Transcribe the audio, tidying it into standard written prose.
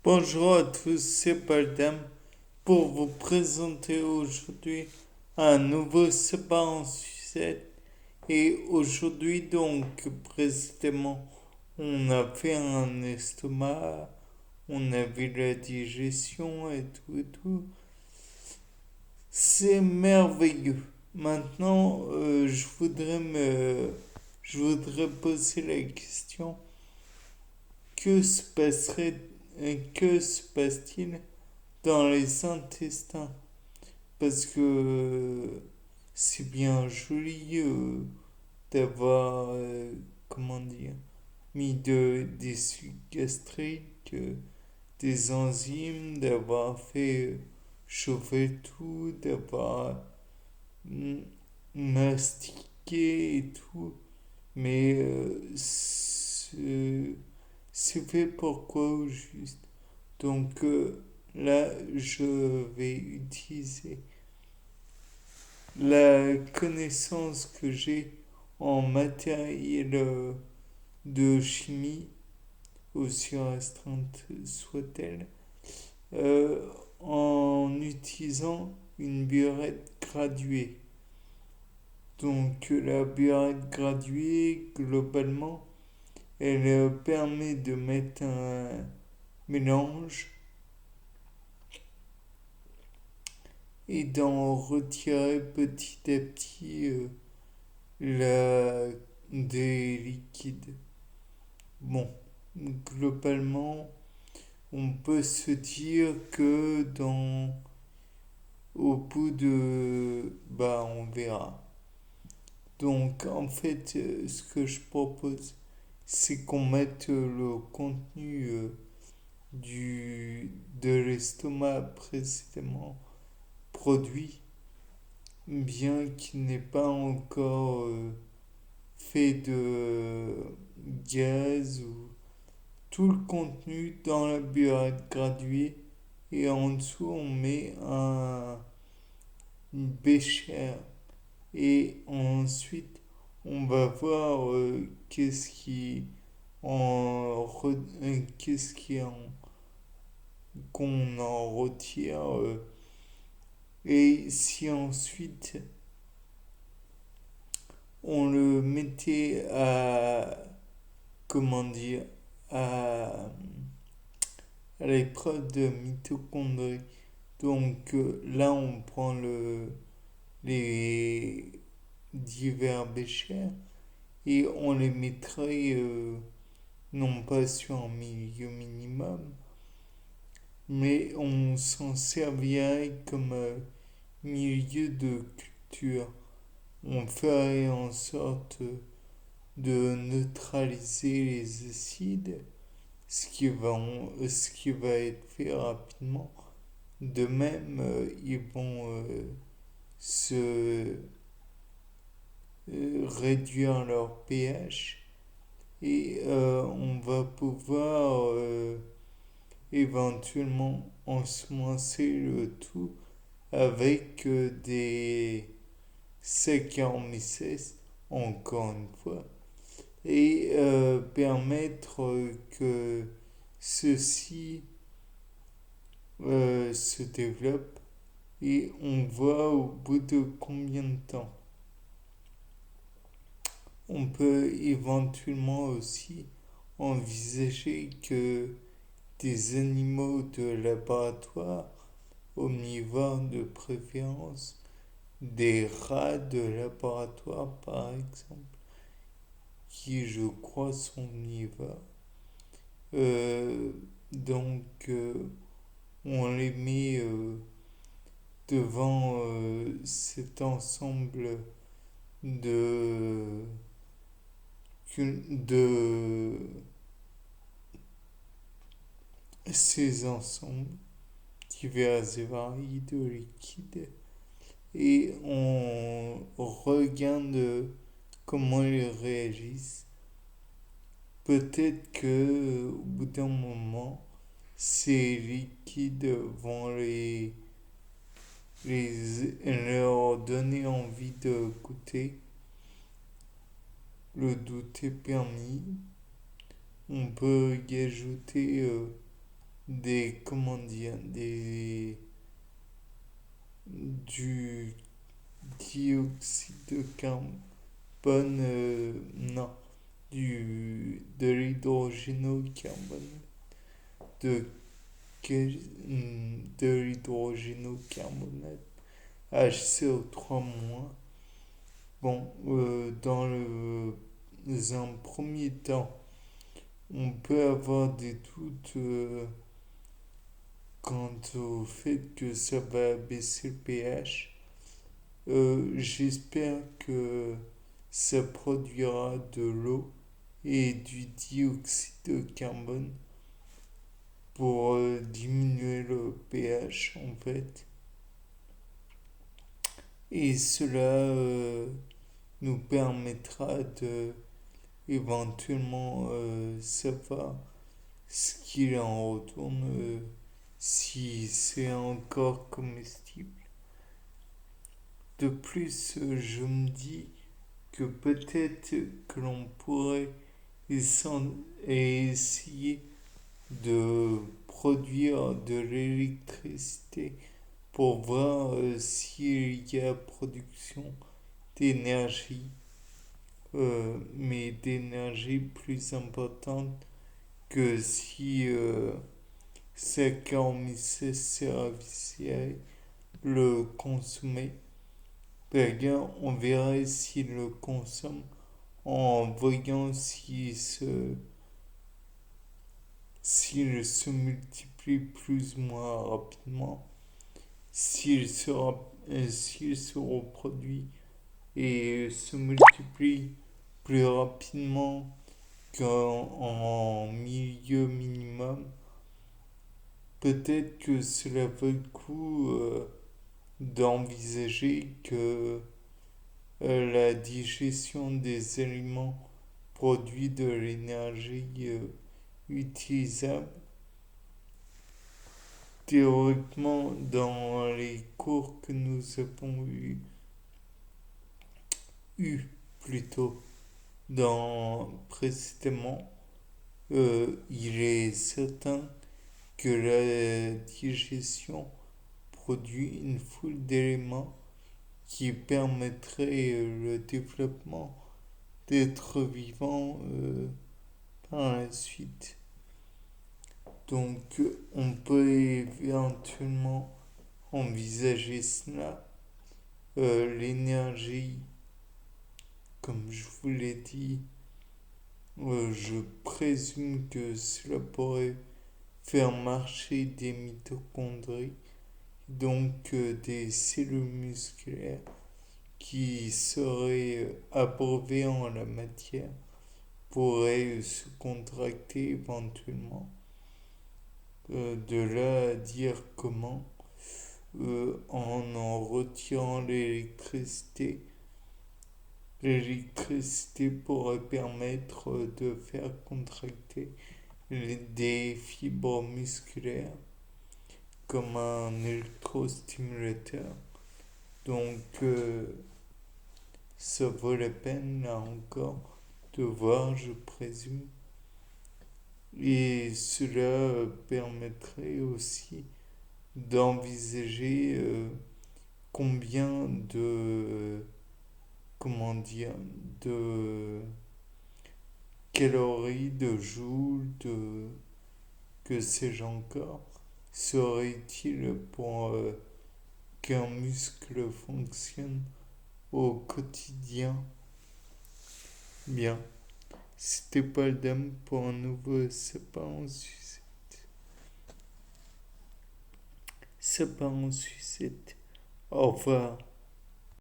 Bonjour à tous, c'est Baldam pour vous présenter aujourd'hui un nouveau Sabbat en sucette. Et aujourd'hui, donc, précisément, on a fait un estomac, on a vu la digestion et tout et tout. C'est merveilleux. Maintenant, je voudrais poser la question, que se passerait, que se passe-t-il dans les intestins? Parce que c'est bien joli d'avoir, comment dire, des sucs gastriques, des enzymes, d'avoir fait chauffer tout, d'avoir mm, mastiqué et tout. Mais c'est fait pour quoi au juste? Donc là, je vais utiliser la connaissance que j'ai en matériel de chimie, aussi restreinte soit-elle, en utilisant une burette graduée. Donc la burette graduée, globalement, elle permet de mettre un mélange et d'en retirer petit à petit la, des liquides. Bon, globalement, on peut se dire que au bout de, bah, on verra. Donc, en fait, ce que je propose, c'est qu'on mette le contenu de l'estomac précédemment produit, bien qu'il n'ait pas encore fait de gaz ou tout le contenu dans la burette graduée et en dessous on met une béchère et ensuite on va voir qu'est-ce qui en qu'on en retire et si ensuite on le mettait à comment dire à, à l'épreuve de mitochondrie. Donc là, on prend les divers béchers et on les mettrait non pas sur un milieu minimum, mais on s'en servirait comme milieu de culture. On ferait en sorte de neutraliser les acides, ce qui va être fait rapidement. De même, ils vont se réduire leur pH et on va pouvoir éventuellement ensemencer le tout avec des Saccharomyces, encore une fois, et permettre que ceci se développe et on voit au bout de combien de temps. On peut éventuellement aussi envisager que des animaux de laboratoire, omnivores de préférence, des rats de laboratoire par exemple, qui je crois sont omnivores, euh, donc on les met devant cet ensemble de, de ces ensembles divers et variés de liquides et on regarde comment ils réagissent. Peut-être que au bout d'un moment, ces liquides vont leur donner envie de goûter. Le doute est permis. On peut y ajouter comment dire, du dioxyde de carbone, non, de l'hydrogénocarbone, de, de l'hydrogénocarbonate, HCO3-. Bon, dans un premier temps, on peut avoir des doutes quant au fait que ça va baisser le pH. J'espère que ça produira de l'eau et du dioxyde de carbone pour diminuer le pH en fait. Et cela nous permettra de éventuellement savoir ce qu'il en retourne, si c'est encore comestible. De plus, je me dis que peut-être que l'on pourrait essayer de produire de l'électricité pour voir s'il y a production d'énergie, mais d'énergie plus importante que si Saccharomyces cerevisiae le consommait. D'ailleurs, on verrait s'il le consomme en voyant s'il se multiplie plus ou moins rapidement, s'il se reproduit et se multiplie plus rapidement qu'en milieu minimum. Peut-être que cela vaut le coup d'envisager que la digestion des aliments produit de l'énergie utilisable. Théoriquement, dans les cours que nous avons eu plutôt précédemment, il est certain que la digestion produit une foule d'éléments qui permettraient le développement d'êtres vivants par la suite. Donc on peut éventuellement envisager cela. L'énergie, comme je vous l'ai dit, je présume que cela pourrait faire marcher des mitochondries, donc des cellules musculaires qui seraient abreuvées en la matière, pourraient se contracter éventuellement. De là à dire comment, en retirant l'électricité, l'électricité pourrait permettre de faire contracter des fibres musculaires comme un électrostimulateur. Donc, ça vaut la peine, là encore, de voir, je présume. Et cela permettrait aussi d'envisager combien comment dire, de calories, de joules, que sais-je encore, serait-il pour qu'un muscle fonctionne au quotidien. Bien, c'était pas le dame pour un nouveau sapin en sucette. Sapin en sucette. Au revoir.